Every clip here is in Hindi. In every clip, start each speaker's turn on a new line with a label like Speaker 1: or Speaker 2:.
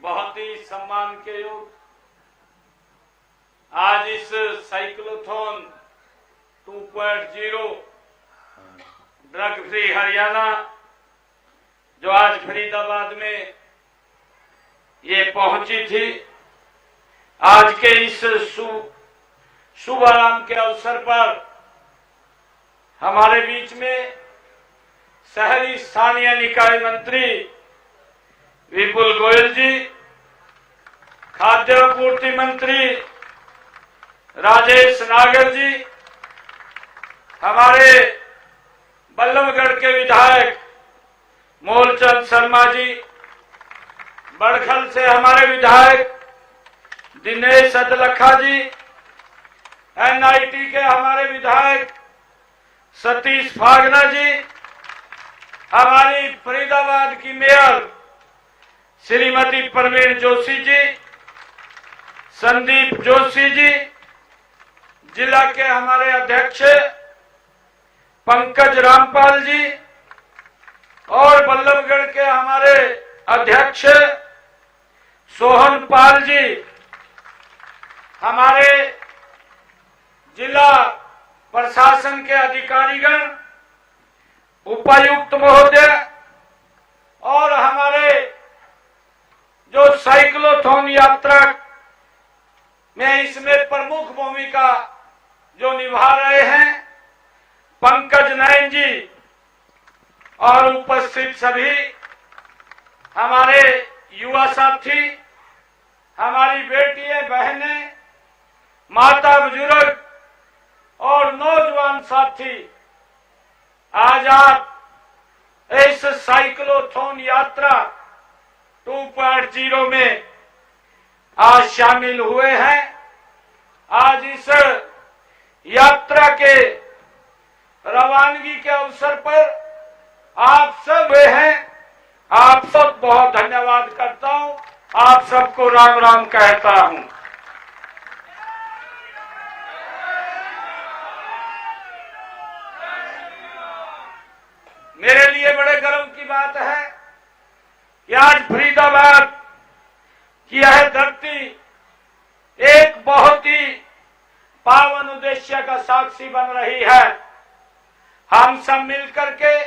Speaker 1: बहुत ही सम्मान के योग आज इस साइक्लोथॉन 2.0 ड्रग फ्री हरियाणा जो आज फरीदाबाद में ये पहुंची थी, आज के इस शुभ आराम के अवसर पर हमारे बीच में शहरी स्थानीय निकाय मंत्री विपुल गोयल जी, खाद्य आपूर्ति मंत्री राजेश नागर जी, हमारे बल्लभगढ़ के विधायक मूलचंद शर्मा जी, बड़खल से हमारे विधायक दिनेश अदलखा जी, एनआईटी के हमारे विधायक सतीश फागना जी, हमारी फरीदाबाद की मेयर श्रीमती परवीन जोशी जी, संदीप जोशी जी, जिला के हमारे अध्यक्ष पंकज रामपाल जी और बल्लभगढ़ के हमारे अध्यक्ष सोहन पाल जी, हमारे जिला प्रशासन के अधिकारीगण, उपायुक्त महोदय और हमारे जो साइक्लोथॉन यात्रा में इसमें प्रमुख भूमिका जो निभा रहे हैं पंकज नयन जी और उपस्थित सभी हमारे युवा साथी, हमारी बेटियां, बहनें, माता बुजुर्ग और नौजवान साथी, आज आप इस साइक्लोथॉन यात्रा 2.0 में आज शामिल हुए हैं। आज इस यात्रा के रवानगी के अवसर पर आप सब हैं, आप सब बहुत धन्यवाद करता हूं, आप सबको राम राम कहता हूं। मेरे लिए बड़े गर्व की बात है कि आज फरीदाबाद की यह धरती एक बहुत ही पावन उद्देश्य का साक्षी बन रही है। हम सब मिलकर के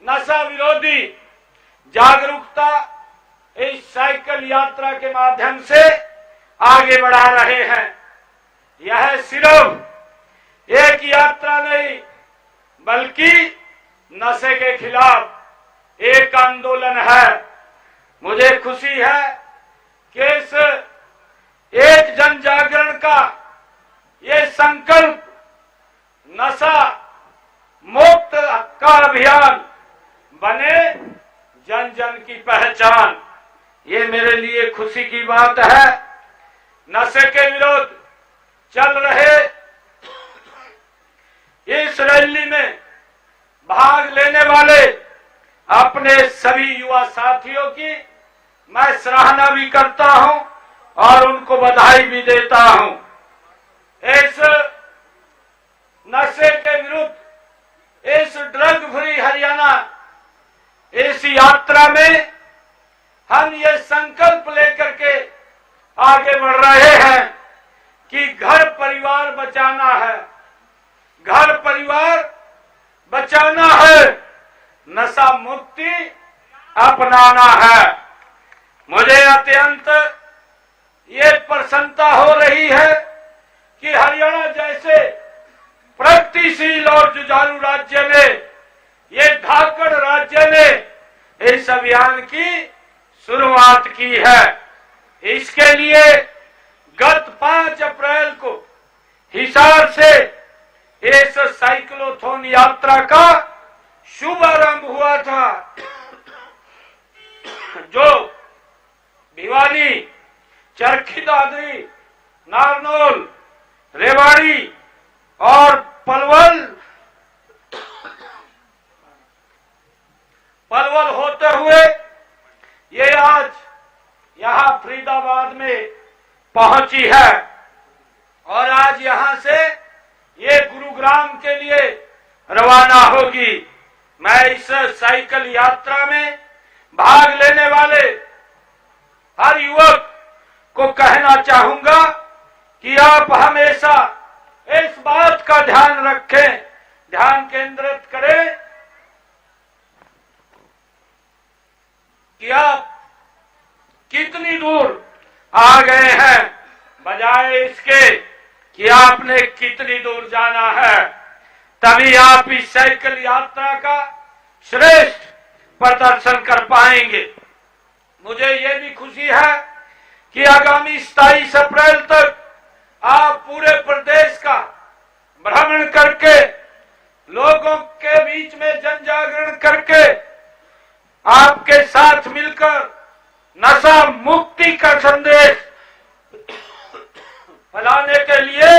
Speaker 1: नशा विरोधी जागरूकता इस साइकिल यात्रा के माध्यम से आगे बढ़ा रहे हैं। यह सिर्फ एक यात्रा नहीं बल्कि नशे के खिलाफ एक आंदोलन है। मुझे खुशी है कि इस एक जन जागरण का ये संकल्प नशा मुक्त का अभियान बने, जन जन की पहचान, ये मेरे लिए खुशी की बात है। नशे के विरुद्ध चल रहे इस रैली में भाग लेने वाले अपने सभी युवा साथियों की मैं सराहना भी करता हूं और उनको बधाई भी देता हूं। इस नशे के विरुद्ध, इस ड्रग फ्री हरियाणा, इस यात्रा में हम ये संकल्प लेकर के आगे बढ़ रहे हैं कि घर परिवार बचाना है, घर परिवार बचाना है, नशा मुक्ति अपनाना है। मुझे अत्यंत ये प्रसन्नता हो रही है कि हरियाणा जैसे प्रगतिशील और जुझारू राज्य ने, ये धाकड़ राज्य ने इस अभियान की शुरुआत की है। इसके लिए गत 5 अप्रैल को हिसार से इस साइक्लोथॉन यात्रा का शुभारंभ हुआ था, जो भिवानी, चरखी दादरी, नारनौल, रेवाड़ी और पलवल होते हुए ये आज यहां फरीदाबाद में पहुंची है और आज यहां से ये गुरुग्राम के लिए रवाना होगी। मैं इस साइकिल यात्रा में भाग लेने वाले हर युवक को कहना चाहूंगा कि आप हमेशा इस बात का ध्यान रखें, ध्यान केंद्रित करें कि आप कितनी दूर आ गए हैं, बजाय इसके कि आपने कितनी दूर जाना है। तभी आप इस साइकिल यात्रा का श्रेष्ठ प्रदर्शन कर पाएंगे। मुझे ये भी खुशी है कि आगामी 27 अप्रैल तक आप पूरे प्रदेश का भ्रमण करके लोगों के बीच में जन जागरण करके आपके साथ मिलकर नशा मुक्ति का संदेश फैलाने के लिए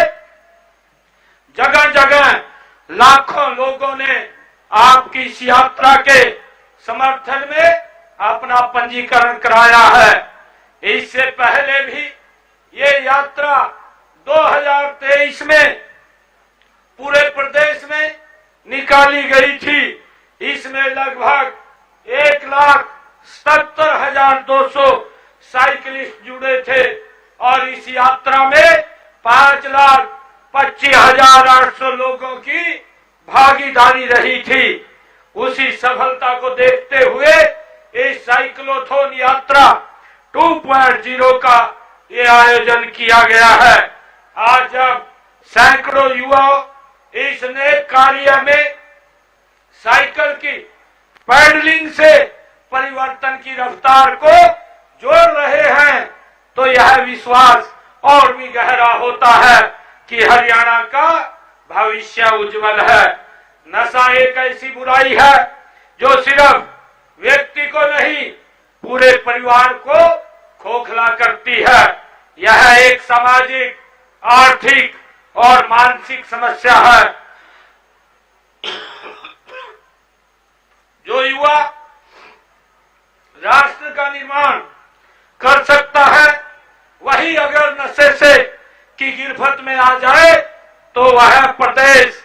Speaker 1: जगह जगह लाखों लोगों ने आपकी इस यात्रा के समर्थन में अपना पंजीकरण कराया है। इससे पहले भी ये यात्रा 2023 में पूरे प्रदेश में निकाली गई थी। इसमें लगभग 1,77,200 साइकिलिस्ट जुड़े थे और इस यात्रा में 5,25,800 लोगों की भागीदारी रही थी। उसी सफलता को देखते हुए इस साइक्लोथॉन यात्रा 2.0 का ये आयोजन किया गया है। आज जब सैकड़ों युवा इस नेक कार्य में साइकिल की पैडलिंग से परिवर्तन की रफ्तार को जोड़ रहे हैं, तो यह विश्वास और भी गहरा होता है कि हरियाणा का भविष्य उज्जवल है। नशा एक ऐसी बुराई है जो सिर्फ व्यक्ति को नहीं, पूरे परिवार को खोखला करती है। यह एक सामाजिक, आर्थिक और मानसिक समस्या है। जो युवा राष्ट्र का निर्माण कर सकता है, वही अगर नशे से की गिरफ्त में आ जाए तो वह प्रदेश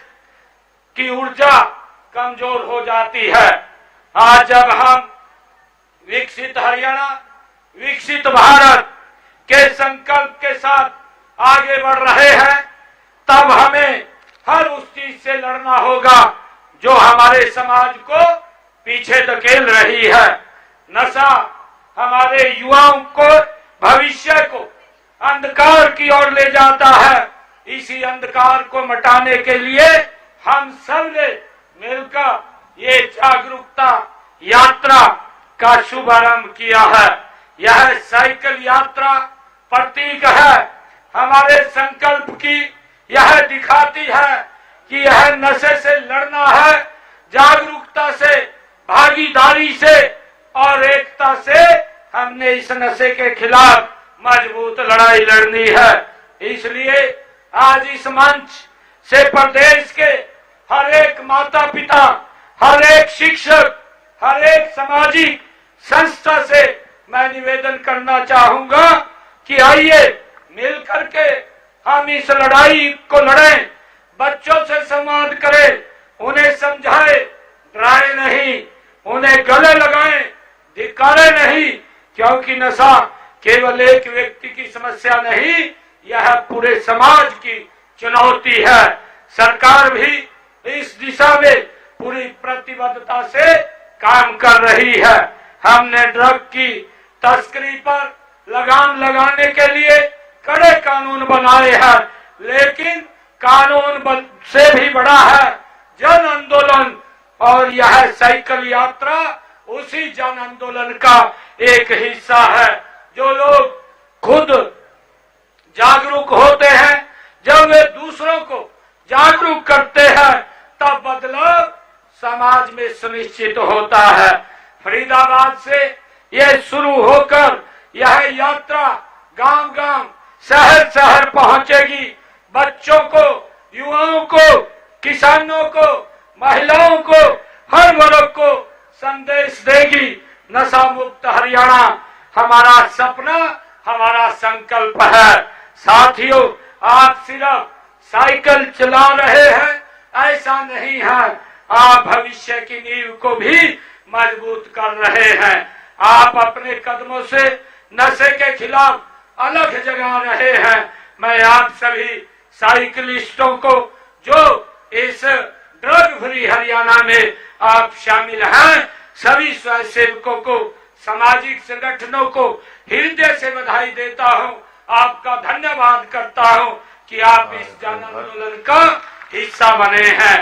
Speaker 1: की ऊर्जा कमजोर हो जाती है। आज जब हम विकसित हरियाणा, विकसित भारत के संकल्प के साथ आगे बढ़ रहे हैं, तब हमें हर उस चीज से लड़ना होगा जो हमारे समाज को पीछे धकेल रही है। नशा हमारे युवाओं को, भविष्य को अंधकार की ओर ले जाता है। इसी अंधकार को मिटाने के लिए हम सब ने मिलकर ये जागरूकता यात्रा का शुभारंभ किया है। यह साइकिल यात्रा प्रतीक है हमारे संकल्प की। यह दिखाती है कि यह नशे से लड़ना है, जागरूकता से, भागीदारी से और एकता से हमने इस नशे के खिलाफ मजबूत लड़ाई लड़नी है। इसलिए आज इस मंच से प्रदेश के हर एक माता पिता, हर एक शिक्षक, हर एक सामाजिक संस्था से मैं निवेदन करना चाहूंगा कि आइए मिलकर के हम इस लड़ाई को लड़ें, बच्चों से संवाद करें, उन्हें समझाएं, डराएं नहीं, उन्हें गले लगाएं, धिक्कारें नहीं, क्योंकि नशा केवल एक व्यक्ति की समस्या नहीं, यह पूरे समाज की चुनौती है। सरकार भी इस दिशा में पूरी प्रतिबद्धता से काम कर रही है। हमने ड्रग की तस्करी पर लगाम लगाने के लिए कड़े कानून बनाए हैं, लेकिन कानून से भी बड़ा है जन आंदोलन, और यह साइकिल यात्रा उसी जन आंदोलन का एक हिस्सा है। जो लोग खुद जागरूक होते हैं, जब वे दूसरों को जागरूक करते हैं, तब बदलाव समाज में सुनिश्चित होता है। फरीदाबाद से यह शुरू होकर यह यात्रा गांव गांव, शहर शहर पहुंचेगी। बच्चों को, युवाओं को, किसानों को, महिलाओं को, हर वर्ग को संदेश देगी। नशा मुक्त हरियाणा हमारा सपना, हमारा संकल्प है। साथियों, आप सिर्फ साइकिल चला रहे हैं ऐसा नहीं है, आप भविष्य की नींव को भी मजबूत कर रहे हैं। आप अपने कदमों से नशे के खिलाफ अलग जगा रहे हैं। मैं आप सभी साइकिलिस्टों को जो इस ड्रग फ्री हरियाणा में आप शामिल हैं, सभी स्वयंसेवकों को, सामाजिक संगठनों को हृदय से बधाई देता हूं, आपका धन्यवाद करता हूं कि आप इस जन आंदोलन का हिस्सा बने हैं।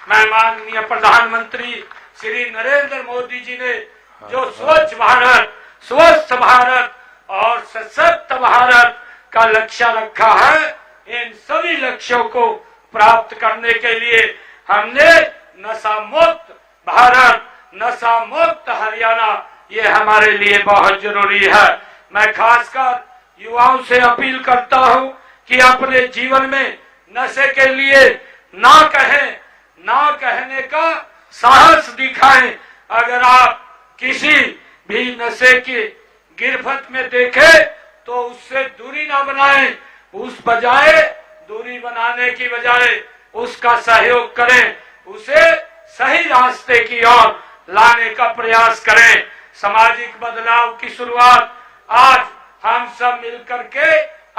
Speaker 1: मैं माननीय प्रधानमंत्री श्री नरेंद्र मोदी जी ने जो स्वच्छ भारत, स्वस्थ भारत और सशक्त भारत का लक्ष्य रखा है, इन सभी लक्ष्यों को प्राप्त करने के लिए हमने नशा मुक्त भारत, नशा मुक्त हरियाणा, ये हमारे लिए बहुत जरूरी है। मैं खासकर युवाओं से अपील करता हूं कि अपने जीवन में नशे के लिए ना कहें, ना कहने का साहस दिखाएं। अगर आप किसी भी नशे की गिरफ्त में देखें तो उससे दूरी ना बनाएं, उस बजाय दूरी बनाने की बजाय उसका सहयोग करें, उसे सही रास्ते की ओर लाने का प्रयास करें। सामाजिक बदलाव की शुरुआत आज हम सब मिलकर के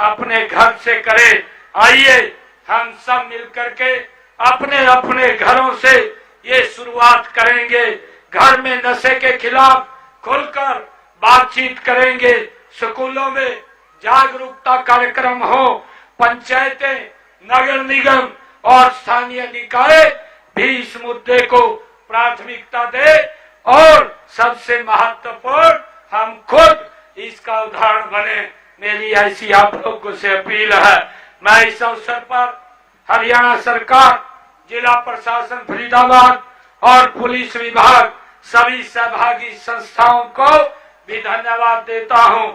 Speaker 1: अपने घर से करें। आइए हम सब मिलकर के अपने अपने घरों से ये शुरुआत करेंगे। घर में नशे के खिलाफ खुलकर बातचीत करेंगे, स्कूलों में जागरूकता कार्यक्रम हो, पंचायतें, नगर निगम और स्थानीय निकाय भी इस मुद्दे को प्राथमिकता दे और सबसे महत्वपूर्ण हम खुद इसका उदाहरण बने। मेरी ऐसी आप लोगों से अपील है। मैं इस अवसर पर हरियाणा सरकार, जिला प्रशासन फरीदाबाद और पुलिस विभाग, सभी सहभागी संस्थाओं को भी धन्यवाद देता हूं,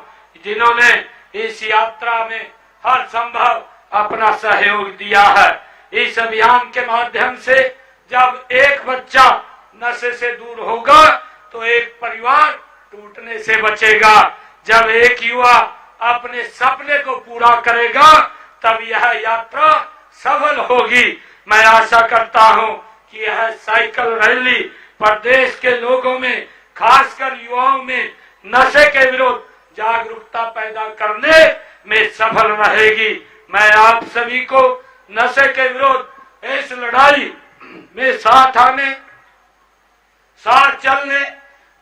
Speaker 1: जिन्होंने इस यात्रा में हर संभव अपना सहयोग दिया है। इस अभियान के माध्यम से जब एक बच्चा नशे से दूर होगा तो एक परिवार टूटने से बचेगा। जब एक युवा अपने सपने को पूरा करेगा तब यह यात्रा सफल होगी। मैं आशा करता हूं कि यह साइकिल रैली प्रदेश के लोगों में, खासकर युवाओं में नशे के विरुद्ध जागरूकता पैदा करने में सफल रहेगी। मैं आप सभी को नशे के विरुद्ध इस लड़ाई में साथ आने, साथ चलने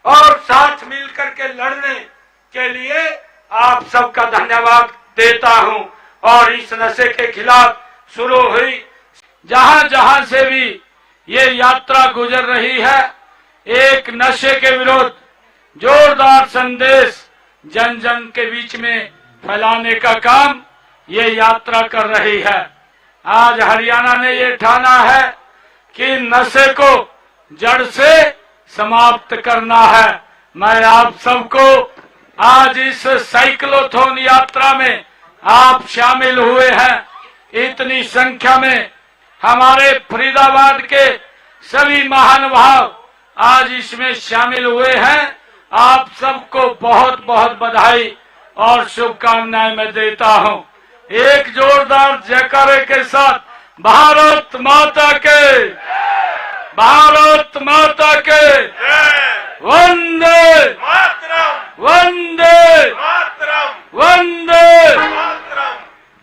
Speaker 1: और साथ मिलकर के लड़ने के लिए आप सबका धन्यवाद देता हूं। और इस नशे के खिलाफ शुरू हुई जहां जहां से भी ये यात्रा गुजर रही है, एक नशे के विरुद्ध जोरदार संदेश जन जन के बीच में फैलाने का काम ये यात्रा कर रही है। आज हरियाणा ने ये ठाना है कि नशे को जड़ से समाप्त करना है। मैं आप सबको आज इस साइक्लोथॉन यात्रा में आप शामिल हुए हैं। इतनी संख्या में हमारे फरीदाबाद के सभी महानुभाव आज इसमें शामिल हुए हैं। आप सबको बहुत बहुत बधाई और शुभकामनाएं मैं देता हूं। एक जोरदार जयकारे के साथ भारत माता के, भारत माता के वंदे मातरम, वंदे मातरम, वंदे